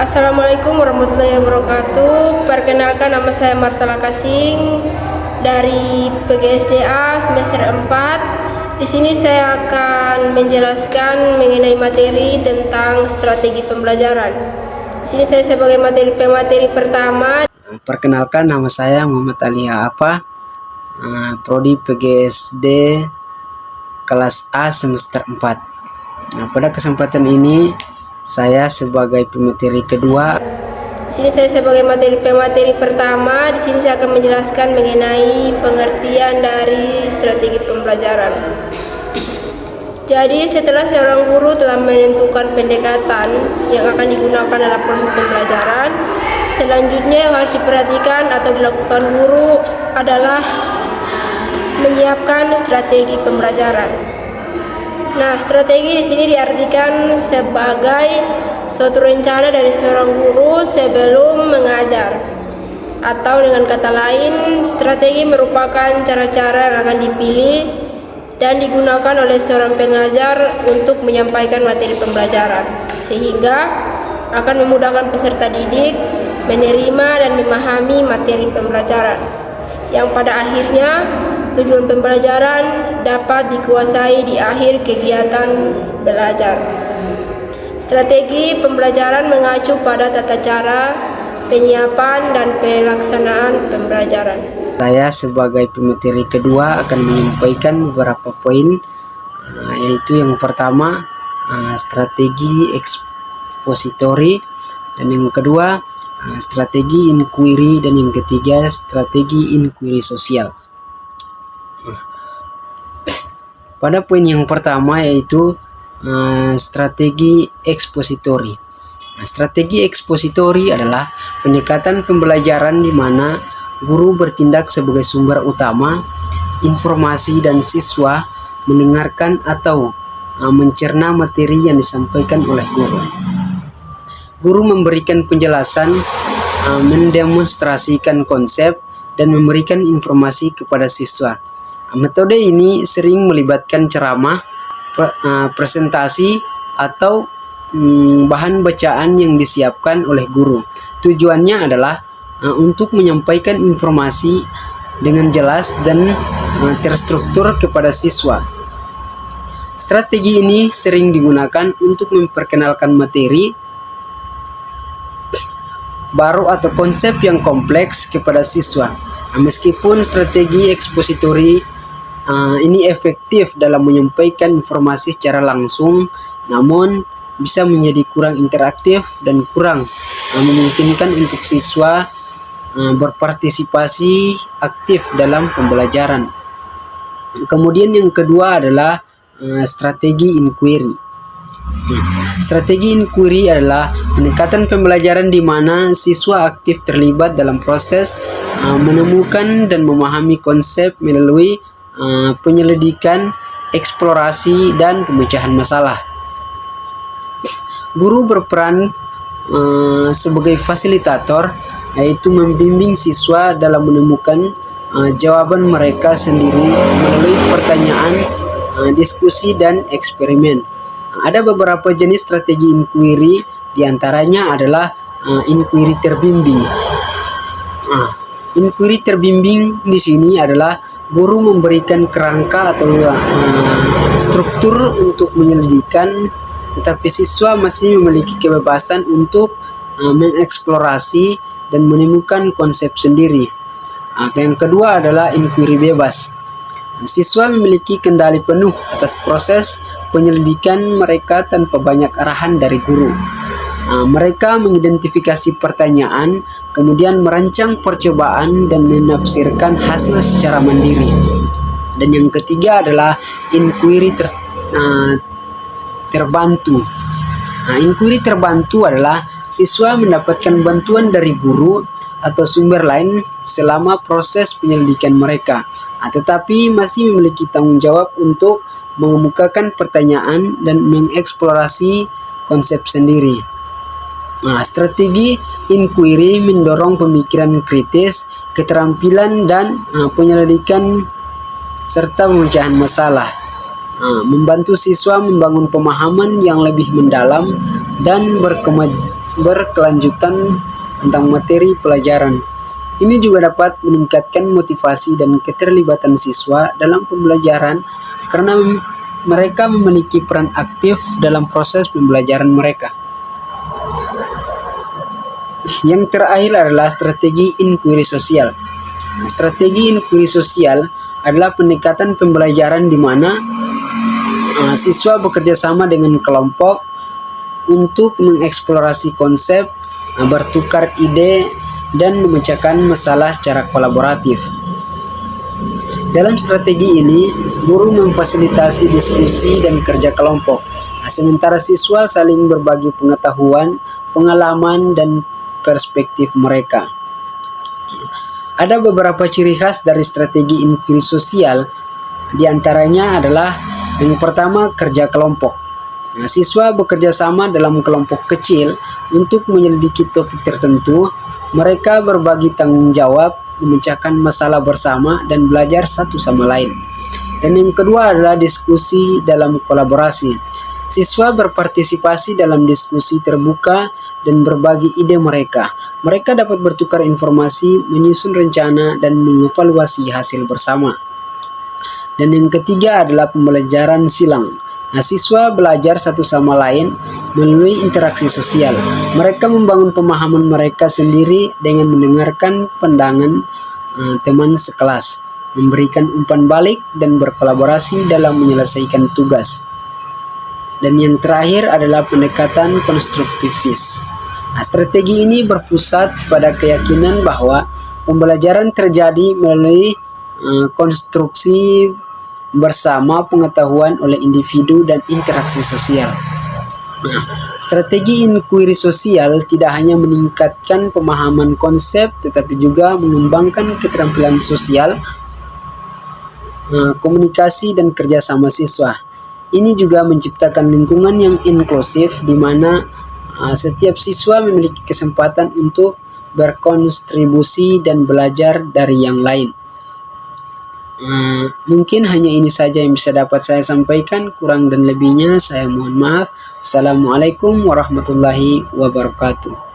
Assalamualaikum warahmatullahi wabarakatuh. Perkenalkan, nama saya Marta Lakasing dari PGSDA semester 4. Di sini saya akan menjelaskan mengenai materi tentang strategi pembelajaran. Di sini saya sebagai pemateri pertama. Perkenalkan, nama saya Muhammad Ali Apa, Prodi PGSD kelas A semester 4. Pada kesempatan ini saya sebagai pemateri kedua. Di sini saya sebagai pemateri pertama. Di sini saya akan menjelaskan mengenai pengertian dari strategi pembelajaran. Jadi setelah seorang guru telah menentukan pendekatan yang akan digunakan dalam proses pembelajaran, selanjutnya yang harus diperhatikan atau dilakukan guru adalah menyiapkan strategi pembelajaran. Nah, strategi di sini diartikan sebagai suatu rencana dari seorang guru sebelum mengajar. Atau dengan kata lain, strategi merupakan cara-cara yang akan dipilih dan digunakan oleh seorang pengajar untuk menyampaikan materi pembelajaran, sehingga akan memudahkan peserta didik menerima dan memahami materi pembelajaran, yang pada akhirnya tujuan pembelajaran dapat dikuasai di akhir kegiatan belajar. Strategi pembelajaran mengacu pada tata cara, penyiapan, dan pelaksanaan pembelajaran. Saya sebagai pemateri kedua akan menyampaikan beberapa poin, yaitu yang pertama strategi ekspositori, dan yang kedua strategi inquiry, dan yang ketiga strategi inquiry sosial. Pada poin yang pertama yaitu strategi ekspositori. Strategi ekspositori adalah pendekatan pembelajaran di mana guru bertindak sebagai sumber utama informasi dan siswa mendengarkan atau mencerna materi yang disampaikan oleh guru. Guru memberikan penjelasan, mendemonstrasikan konsep, dan memberikan informasi kepada siswa. Metode ini sering melibatkan ceramah, presentasi, atau bahan bacaan yang disiapkan oleh guru. Tujuannya adalah untuk menyampaikan informasi dengan jelas dan terstruktur kepada siswa. Strategi ini sering digunakan untuk memperkenalkan materi baru atau konsep yang kompleks kepada siswa. Meskipun strategi ekspositori ini efektif dalam menyampaikan informasi secara langsung, namun bisa menjadi kurang interaktif dan kurang memungkinkan untuk siswa berpartisipasi aktif dalam pembelajaran. Kemudian yang kedua adalah strategi inquiry. Strategi inquiry adalah pendekatan pembelajaran di mana siswa aktif terlibat dalam proses menemukan dan memahami konsep melalui penyelidikan, eksplorasi, dan pemecahan masalah. Guru berperan sebagai fasilitator, yaitu membimbing siswa dalam menemukan jawaban mereka sendiri melalui pertanyaan, diskusi, dan eksperimen. Ada beberapa jenis strategi inquiry, diantaranya adalah inquiry terbimbing. Inquiry terbimbing di sini adalah guru memberikan kerangka atau struktur untuk menyelidikkan, tetapi siswa masih memiliki kebebasan untuk mengeksplorasi dan menemukan konsep sendiri. Yang kedua adalah inquiry bebas. Siswa memiliki kendali penuh atas proses penyelidikan mereka tanpa banyak arahan dari guru. Mereka mengidentifikasi pertanyaan, kemudian merancang percobaan dan menafsirkan hasil secara mandiri. Dan yang ketiga adalah inquiry terbantu. Inquiry terbantu adalah siswa mendapatkan bantuan dari guru atau sumber lain selama proses penyelidikan mereka, tetapi masih memiliki tanggung jawab untuk mengemukakan pertanyaan dan mengeksplorasi konsep sendiri. Strategi inquiry mendorong pemikiran kritis, keterampilan, dan penyelidikan serta pemecahan masalah. membantu siswa membangun pemahaman yang lebih mendalam dan berkelanjutan tentang materi pelajaran. Ini juga dapat meningkatkan motivasi dan keterlibatan siswa dalam pembelajaran karena mereka memiliki peran aktif dalam proses pembelajaran mereka. Yang terakhir adalah strategi inquiry sosial. Strategi inquiry sosial adalah pendekatan pembelajaran di mana siswa bekerja sama dengan kelompok untuk mengeksplorasi konsep, bertukar ide, dan memecahkan masalah secara kolaboratif. Dalam strategi ini, guru memfasilitasi diskusi dan kerja kelompok, sementara siswa saling berbagi pengetahuan, pengalaman, dan perspektif mereka. Ada beberapa ciri khas dari strategi inquiry sosial, di antaranya adalah yang pertama, kerja kelompok. Siswa bekerja sama dalam kelompok kecil untuk menyelidiki topik tertentu. Mereka berbagi tanggung jawab, memecahkan masalah bersama, dan belajar satu sama lain. Dan yang kedua adalah diskusi dalam kolaborasi. Siswa berpartisipasi dalam diskusi terbuka dan berbagi ide mereka. Mereka dapat bertukar informasi, menyusun rencana, dan mengevaluasi hasil bersama. Dan yang ketiga adalah pembelajaran silang. Siswa belajar satu sama lain melalui interaksi sosial. Mereka membangun pemahaman mereka sendiri dengan mendengarkan pandangan teman sekelas, memberikan umpan balik, dan berkolaborasi dalam menyelesaikan tugas. Dan yang terakhir adalah pendekatan konstruktivis. Strategi ini berpusat pada keyakinan bahwa pembelajaran terjadi melalui konstruksi bersama pengetahuan oleh individu dan interaksi sosial. Strategi inquiry sosial tidak hanya meningkatkan pemahaman konsep, tetapi juga mengembangkan keterampilan sosial, komunikasi, dan kerjasama siswa. Ini juga menciptakan lingkungan yang inklusif di mana setiap siswa memiliki kesempatan untuk berkontribusi dan belajar dari yang lain. Mungkin hanya ini saja yang bisa dapat saya sampaikan. Kurang dan lebihnya saya mohon maaf. Assalamualaikum warahmatullahi wabarakatuh.